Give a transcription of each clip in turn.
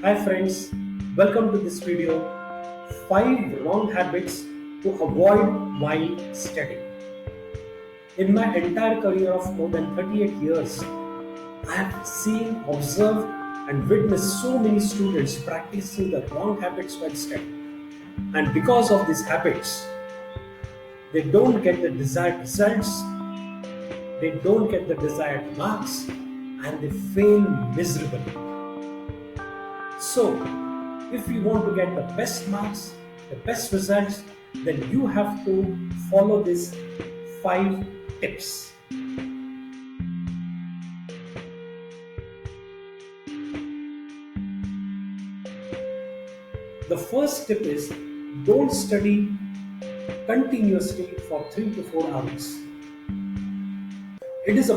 Hi friends, welcome to this video 5 wrong habits to avoid while studying. In my entire career of more than 38 years, I have seen, observed and witnessed so many students practicing the wrong habits while studying. And because of these habits, they don't get the desired results, they don't get the desired marks and they fail miserably. So, if you want to get the best marks, the best results, then you have to follow these 5 tips. The first tip is don't study continuously for 3 to 4 hours. It is a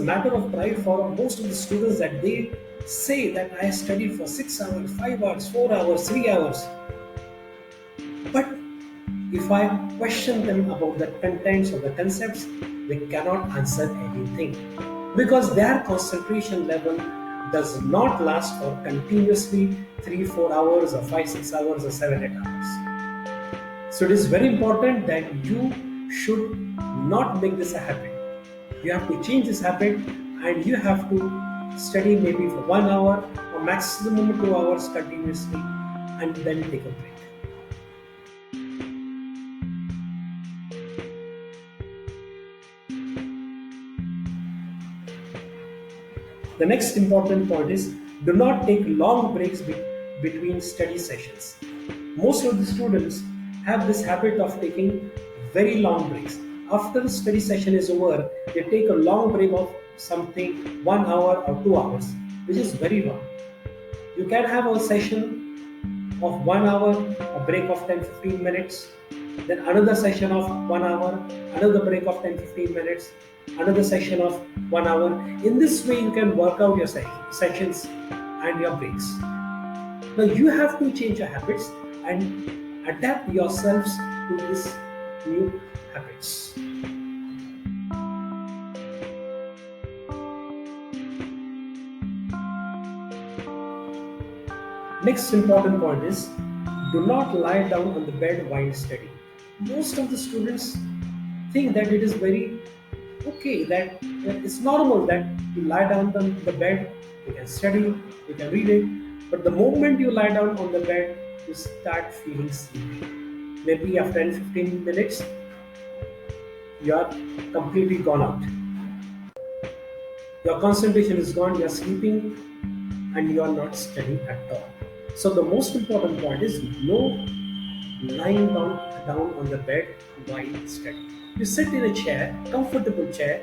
matter of pride for most of the students that they say that I studied for 6 hours, 5 hours, 4 hours, 3 hours. But if I question them about the contents or the concepts, they cannot answer anything because their concentration level does not last for continuously 3, 4 hours or 5, 6 hours or 7, 8 hours. So it is very important that you should not make this a habit. You have to change this habit and you have to study maybe for 1 hour or maximum 2 hours continuously and then take a break. The next important point is do not take long breaks between study sessions. Most of the students have this habit of taking very long breaks. After the study session is over, they take a long break of something 1 hour or 2 hours, which is very long. You can have a session of 1 hour, a break of 10-15 minutes, then another session of 1 hour, another break of 10-15 minutes, another session of 1 hour. In this way, you can work out your sessions and your breaks. Now, you have to change your habits and adapt yourselves to these new habits. Next important point is do not lie down on the bed while studying. Most of the students think that it is very okay, that it's normal that you lie down on the bed, you can study, you can read it, but the moment you lie down on the bed, you start feeling sleepy. Maybe after 10-15 minutes, you are completely gone out. Your concentration is gone, you are sleeping, and you are not studying at all. So the most important point is no lying down on the bed while studying. You sit in a chair, comfortable chair,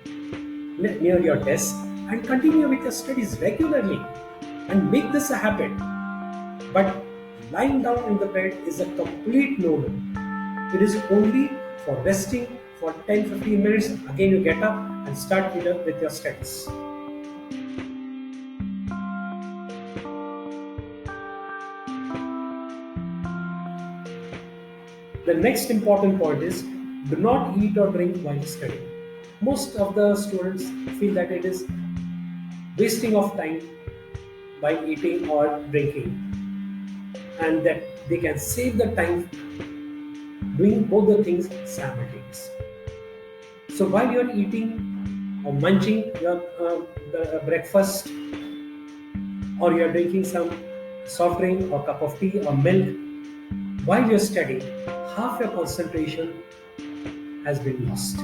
near your desk and continue with your studies regularly and make this a habit. But lying down in the bed is a complete no-no. It is only for resting for 10-15 minutes. Again you get up and start with your studies. The next important point is do not eat or drink while studying. Most of the students feel that it is wasting of time by eating or drinking and that they can save the time doing both the things simultaneously. So while you are eating or munching your breakfast or you are drinking some soft drink or cup of tea or milk, while you are studying, half your concentration has been lost.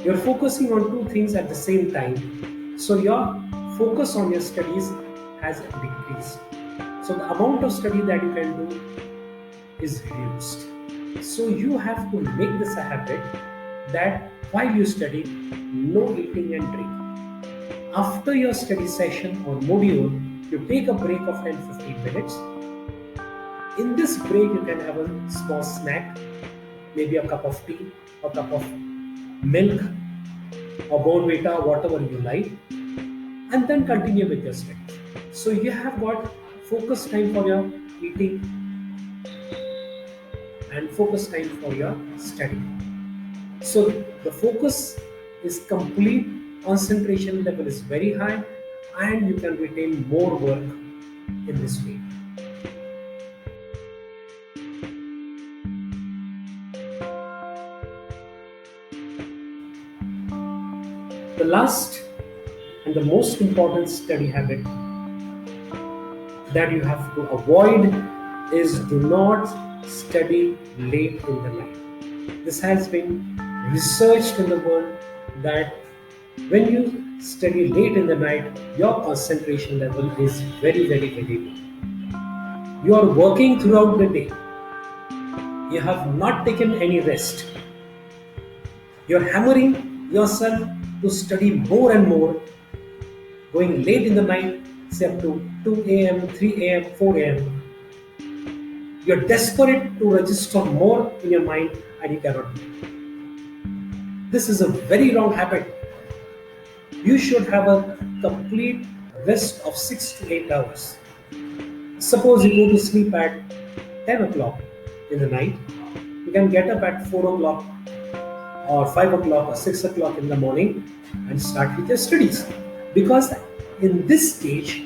You're focusing on two things at the same time, so your focus on your studies has decreased. So the amount of study that you can do is reduced. So you have to make this a habit that while you study, no eating and drinking. After your study session or module, you take a break of 10-15 minutes. In this break, you can have a small snack, maybe a cup of tea, a cup of milk, or Bonvita, whatever you like, and then continue with your studies. So you have got focus time for your eating and focus time for your study. So the focus is complete, concentration level is very high, and you can retain more work in this way. The last and the most important study habit that you have to avoid is do not study late in the night. This has been researched in the world that when you study late in the night, your concentration level is very, very, very low. You are working throughout the day. You have not taken any rest. You're hammering yourself to study more and more, going late in the night, say up to 2 a.m., 3 a.m., 4 a.m. You're desperate to register more in your mind and you cannot do it. This is a very wrong habit. You should have a complete rest of 6 to 8 hours. Suppose you go to sleep at 10 o'clock in the night, you can get up at 4 o'clock or 5 o'clock or 6 o'clock in the morning and start with your studies. Because in this stage,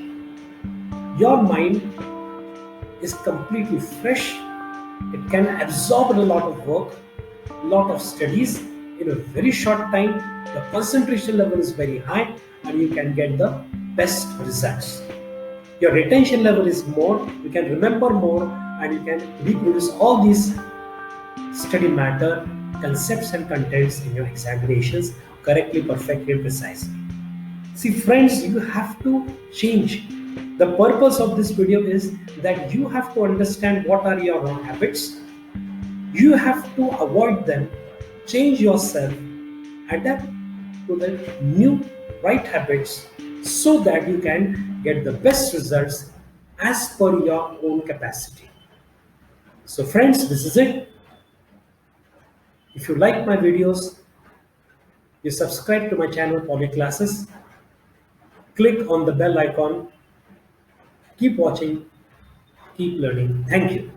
your mind is completely fresh. It can absorb a lot of work, a lot of studies in a very short time. The concentration level is very high and you can get the best results. Your retention level is more, you can remember more, and you can reproduce all these study matter, concepts and contents in your examinations correctly, perfectly, and precisely. See friends, you have to change. The purpose of this video is that you have to understand what are your wrong habits. You have to avoid them, change yourself, adapt to the new right habits so that you can get the best results as per your own capacity. So friends, this is it. If you like my videos, you subscribe to my channel Poly Classes. Click on the bell icon. Keep watching, keep learning. Thank you.